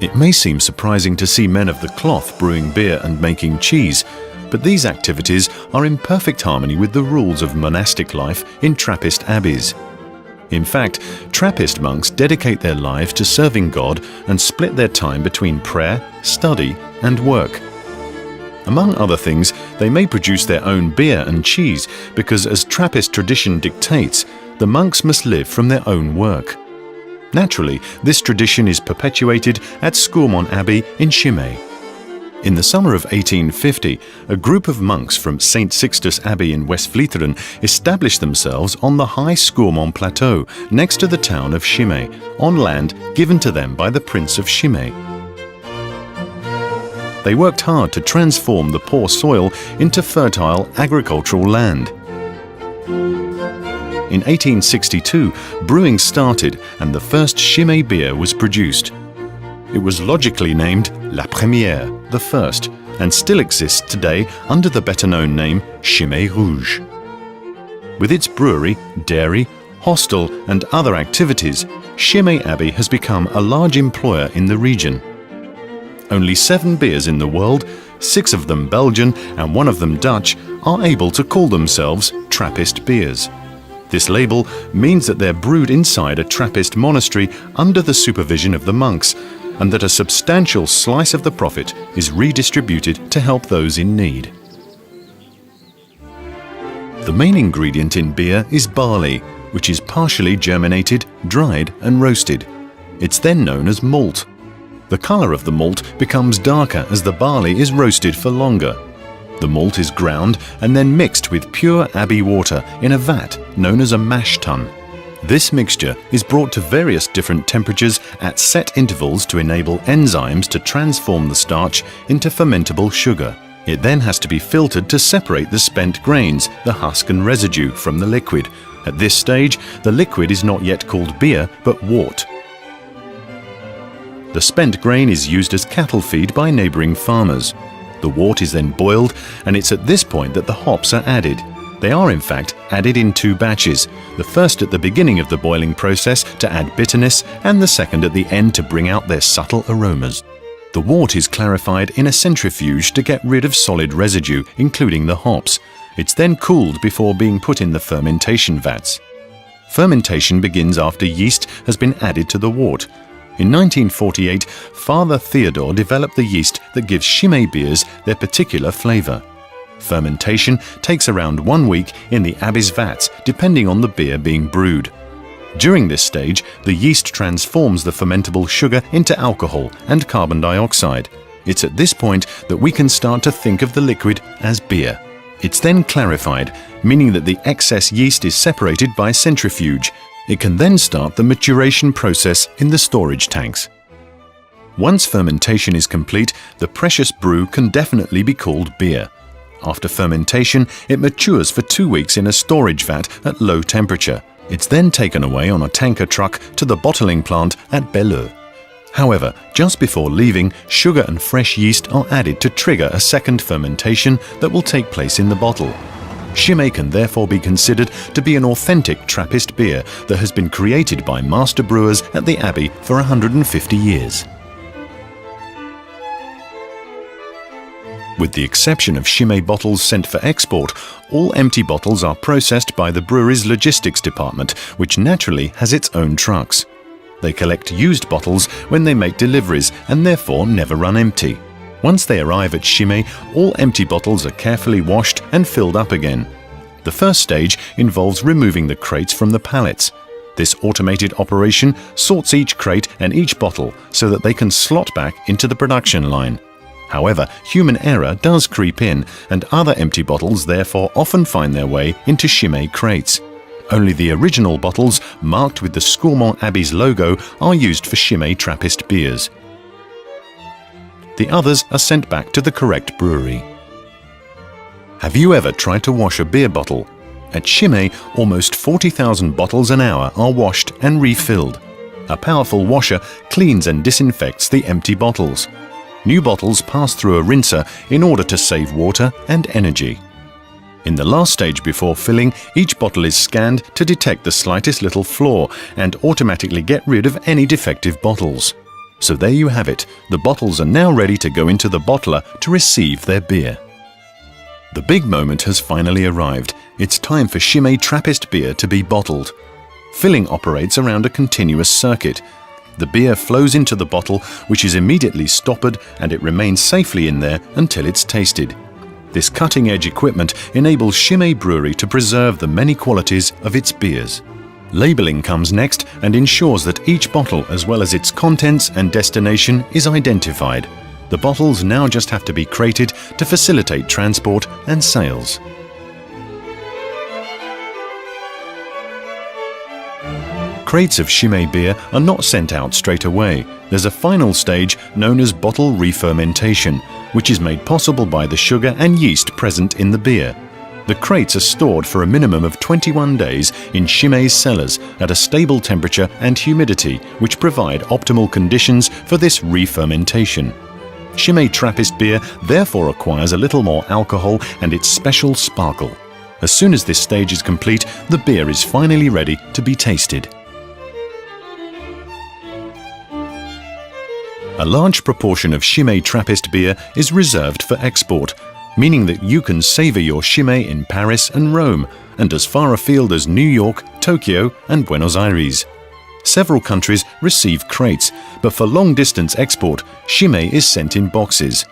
It may seem surprising to see men of the cloth brewing beer and making cheese, but these activities are in perfect harmony with the rules of monastic life in Trappist abbeys. In fact, Trappist monks dedicate their lives to serving God and split their time between prayer, study, and work. Among other things, they may produce their own beer and cheese because, as Trappist tradition dictates, the monks must live from their own work. Naturally, this tradition is perpetuated at Scourmont Abbey in Chimay. In the summer of 1850, a group of monks from St. Sixtus Abbey in West Vleteren established themselves on the high Scourmont plateau next to the town of Chimay, on land given to them by the Prince of Chimay. They worked hard to transform the poor soil into fertile agricultural land. In 1862, brewing started and the first Chimay beer was produced. It was logically named La Première, the first, and still exists today under the better-known name Chimay Rouge. With its brewery, dairy, hostel and other activities, Chimay Abbey has become a large employer in the region. Only 7 beers in the world, 6 of them Belgian and 1 of them Dutch, are able to call themselves Trappist beers. This label means that they're brewed inside a Trappist monastery under the supervision of the monks, and that a substantial slice of the profit is redistributed to help those in need. The main ingredient in beer is barley, which is partially germinated, dried and roasted. It's then known as malt. The color of the malt becomes darker as the barley is roasted for longer. The malt is ground and then mixed with pure abbey water in a vat known as a mash tun. This mixture is brought to various different temperatures at set intervals to enable enzymes to transform the starch into fermentable sugar. It then has to be filtered to separate the spent grains, the husk and residue, from the liquid. At this stage, the liquid is not yet called beer, but wort. The spent grain is used as cattle feed by neighboring farmers. The wort is then boiled, and it's at this point that the hops are added. They are, in fact, added in 2 batches, the first at the beginning of the boiling process to add bitterness, and the second at the end to bring out their subtle aromas. The wort is clarified in a centrifuge to get rid of solid residue, including the hops. It's then cooled before being put in the fermentation vats. Fermentation begins after yeast has been added to the wort. In 1948, Father Theodore developed the yeast that gives Chimay beers their particular flavor. Fermentation takes around 1 week in the abbey's vats, depending on the beer being brewed. During this stage, the yeast transforms the fermentable sugar into alcohol and carbon dioxide. It's at this point that we can start to think of the liquid as beer. It's then clarified, meaning that the excess yeast is separated by centrifuge. It can then start the maturation process in the storage tanks. Once fermentation is complete, the precious brew can definitely be called beer. After fermentation, it matures for 2 weeks in a storage vat at low temperature. It's then taken away on a tanker truck to the bottling plant at Belgique. However, just before leaving, sugar and fresh yeast are added to trigger a second fermentation that will take place in the bottle. Chimay can therefore be considered to be an authentic Trappist beer that has been created by master brewers at the Abbey for 150 years. With the exception of Chimay bottles sent for export, all empty bottles are processed by the brewery's logistics department, which naturally has its own trucks. They collect used bottles when they make deliveries and therefore never run empty. Once they arrive at Chimay, all empty bottles are carefully washed and filled up again. The first stage involves removing the crates from the pallets. This automated operation sorts each crate and each bottle so that they can slot back into the production line. However, human error does creep in, and other empty bottles therefore often find their way into Chimay crates. Only the original bottles, marked with the Scourmont Abbey's logo, are used for Chimay Trappist beers. The others are sent back to the correct brewery. Have you ever tried to wash a beer bottle? At Chimay, almost 40,000 bottles an hour are washed and refilled. A powerful washer cleans and disinfects the empty bottles. New bottles pass through a rinser in order to save water and energy. In the last stage before filling, each bottle is scanned to detect the slightest little flaw and automatically get rid of any defective bottles. So there you have it, the bottles are now ready to go into the bottler to receive their beer. The big moment has finally arrived. It's time for Chimay Trappist beer to be bottled. Filling operates around a continuous circuit. The beer flows into the bottle, which is immediately stoppered, and it remains safely in there until it's tasted. This cutting-edge equipment enables Chimay Brewery to preserve the many qualities of its beers. Labeling comes next and ensures that each bottle, as well as its contents and destination, is identified. The bottles now just have to be crated to facilitate transport and sales. Crates of Chimay beer are not sent out straight away. There's a final stage known as bottle re-fermentation, which is made possible by the sugar and yeast present in the beer. The crates are stored for a minimum of 21 days in Chimay's cellars at a stable temperature and humidity, which provide optimal conditions for this re-fermentation. Chimay Trappist beer therefore acquires a little more alcohol and its special sparkle. As soon as this stage is complete, the beer is finally ready to be tasted. A large proportion of Chimay Trappist beer is reserved for export, meaning that you can savor your Chimay in Paris and Rome, and as far afield as New York, Tokyo, and Buenos Aires. Several countries receive crates, but for long-distance export, Chimay is sent in boxes.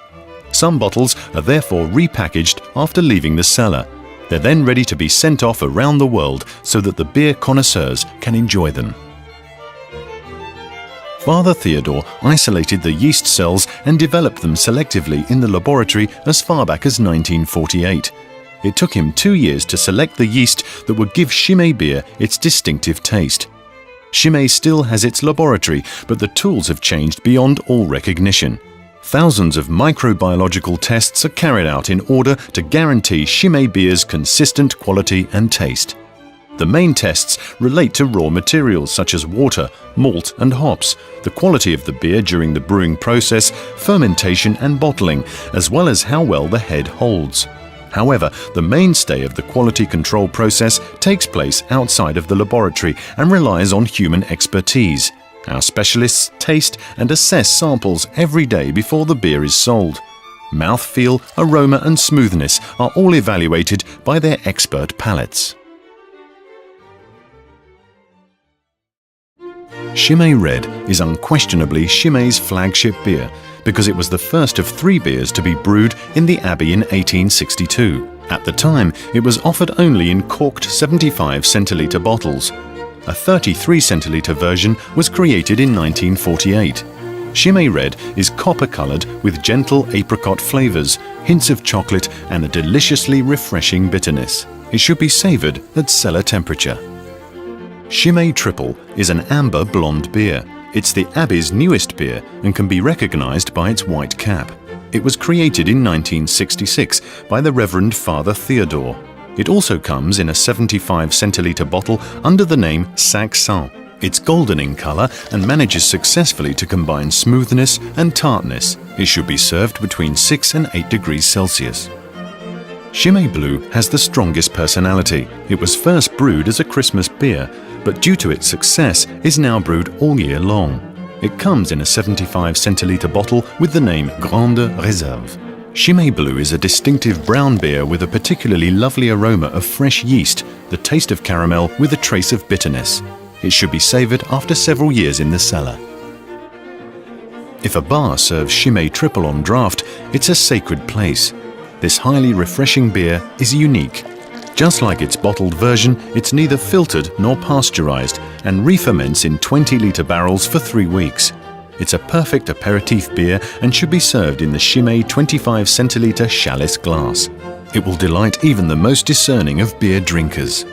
Some bottles are therefore repackaged after leaving the cellar. They're then ready to be sent off around the world so that the beer connoisseurs can enjoy them. Father Theodore isolated the yeast cells and developed them selectively in the laboratory as far back as 1948. It took him 2 years to select the yeast that would give Chimay beer its distinctive taste. Chimay still has its laboratory, but the tools have changed beyond all recognition. Thousands of microbiological tests are carried out in order to guarantee Chimay beer's consistent quality and taste. The main tests relate to raw materials such as water, malt and hops, the quality of the beer during the brewing process, fermentation and bottling, as well as how well the head holds. However, the mainstay of the quality control process takes place outside of the laboratory and relies on human expertise. Our specialists taste and assess samples every day before the beer is sold. Mouthfeel, aroma and smoothness are all evaluated by their expert palates. Chimay Red is unquestionably Chimay's flagship beer because it was the first of 3 beers to be brewed in the Abbey in 1862. At the time, it was offered only in corked 75 centilitre bottles. A 33 centilitre version was created in 1948. Chimay Red is copper-coloured with gentle apricot flavours, hints of chocolate and a deliciously refreshing bitterness. It should be savoured at cellar temperature. Chimay Triple is an amber blonde beer. It's the Abbey's newest beer and can be recognised by its white cap. It was created in 1966 by the Reverend Father Theodore. It also comes in a 75 centilitre bottle under the name Saint. It's golden in colour and manages successfully to combine smoothness and tartness. It should be served between 6 and 8 degrees Celsius. Chimay Blue has the strongest personality. It was first brewed as a Christmas beer, but due to its success is now brewed all year long. It comes in a 75 centilitre bottle with the name Grande Réserve. Chimay Blue is a distinctive brown beer with a particularly lovely aroma of fresh yeast, the taste of caramel with a trace of bitterness. It should be savoured after several years in the cellar. If a bar serves Chimay Triple on draft, it's a sacred place. This highly refreshing beer is unique. Just like its bottled version, it's neither filtered nor pasteurized and re-ferments in 20-litre barrels for 3 weeks. It's a perfect aperitif beer and should be served in the Chimay 25 centilitre chalice glass. It will delight even the most discerning of beer drinkers.